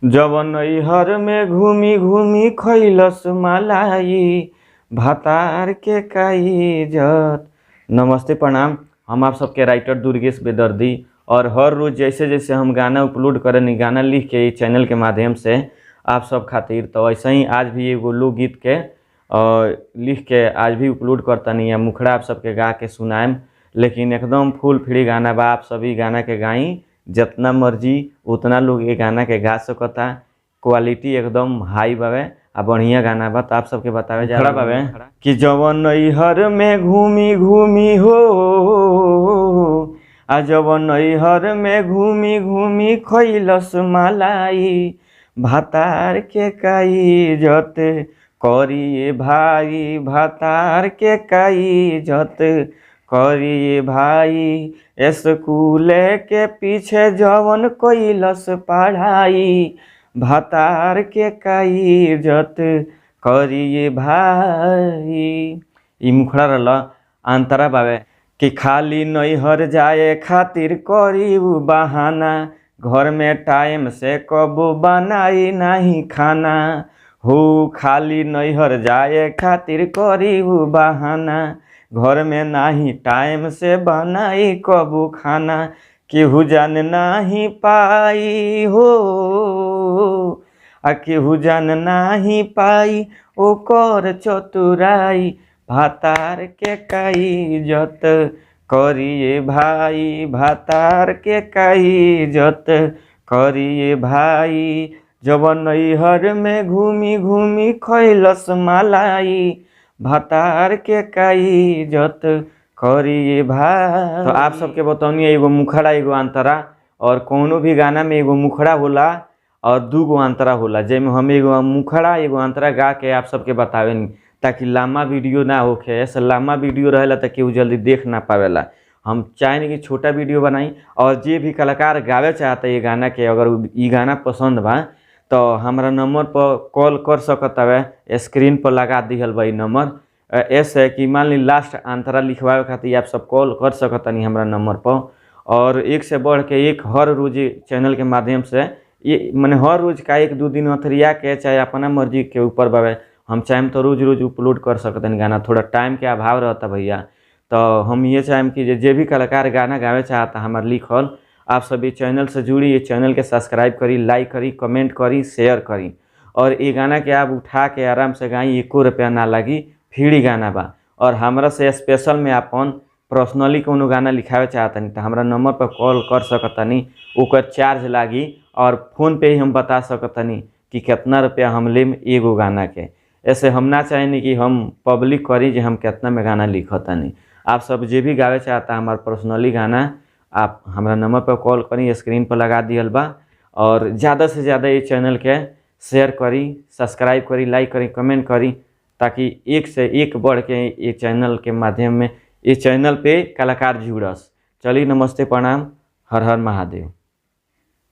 जवन नैहर में घूमी घूमी खैलस मलाई, भातार के काई इज्जत। नमस्ते प्रणाम, हम आप सबके राइटर दुर्गेश बेदर्दी। और हर रोज़ जैसे जैसे हम गाना अपलोड करें, गाना लिख के चैनल के माध्यम से आप सब खातिर, तो ऐसे ही आज भी एगो लोकगीत के लिख के आज भी अपलोड करता नहीं है। मुखड़ा आप सबके गा के सुनाएम, लेकिन एकदम फुल फ्री गाना बा। आप सभी गाना के गाई, जितना मर्जी उतना लोग ये गाना के गा सकता। क्वालिटी एकदम हाई बावे आ बढ़िया गाना बा। तो आप सबके बतावे जा रहा बावे कि जवन नैहर में घूमी घूमी हो, आ जवन नैहर में घूमी घूमी खैलस मलाई, भातार के काई इज्जत करिए भाई, भातार के काई इज्जत करिए भाई। स्कूल के पीछे जवन कैलस पढ़ाई, भातार के काई इज्जत करिए भाई। ई मुखड़ा रहला। अंतरा बावे कि खाली नैहर जाए खातिर करी बहाना, घर में टाइम से कबो बनाई नहीं खाना। हो खाली नैहर जाए खातिर करी बहाना, घर में नाही टाइम से बनाई कबू खाना। केहू जान नाही पाई हो, आ केहू जान नाही पाई ओकर चतुराई, भातार के काई इज्जत करिए भाई, भातार के काई इज्जत करिए भाई। जवन नैहर में घूमी घूमी खैलस मलाई, भातार के काई इज्जत करिए भाई। तो आप सबके बताऊनी एगो मुखड़ा एगो अंतरा, और कोनो भी गाना में एगो मुखड़ा होला और दूगो अंतरा होला, जेमे हम एगो मुखड़ा एगो अंतरा गा के आप सबके बतावेनी, ताकि लंबा वीडियो ना होखे। ऐसे लंबा वीडियो रहेला तो केहू जल्दी देख ना पावेला। हम चाहें कि छोटा वीडियो बनाई, और जे भी कलाकार गावे चाहता ये गाना के, अगर ये गाना पसंद बा तो हमारा नंबर पर कॉल कर सकता है। स्क्रीन पर लगा दिहल बा नंबर। ऐसे कि मान ली लास्ट अंतरा लिखवावे खातिर आप सब कॉल कर सकता नहीं हमारा नंबर पर। और एक से बढ़ के एक हर रोज चैनल के माध्यम से, ये मैंने हर रोज का एक दो दिन अथरिया के, चाहे अपना मर्जी के ऊपर बावे। हम चाहें तो रोज रोज अपलोड कर सकते हैं गाना, थोड़ा टाइम के अभाव रहता भैया। तो हम ये चाहें कि जे भी कलाकार गाना गावे चाहता हमारे लिखल, आप सभी चैनल से जुड़ी, ये चैनल के सब्सक्राइब करी, लाइक करी, कमेंट करी, शेयर करी। और ये गाना के आप उठा के आराम से गाई, 1 रुपया ना लगी, फ्री गाना बा। और हमरा से स्पेशल में अपन पर्सनली कोनो गाना लिखावे चाहतनी तो हमारा नंबर पर कॉल कर सकतनी, ओकर चार्ज लागी। और फ़ोन पे ही हम बता सकतनी कि कितना रुपया हम लेम एगो गाना के। ऐसे हम ना चाहेनी कि हम पब्लिक करी जे हम कितना में गाना लिखतनी। आप सब जे भी गावे चाहता हमार पर्सनली गाना, आप हमारा नंबर पर कॉल करी, स्क्रीन पर लगा दियल बा। और ज़्यादा से ज़्यादा ये चैनल के शेयर करी, सब्सक्राइब करी, लाइक करी, कमेंट करी, ताकि एक से एक बढ़ के ये चैनल के माध्यम में, इस चैनल पे कलाकार जुड़स। चलिए, नमस्ते प्रणाम, हर हर महादेव।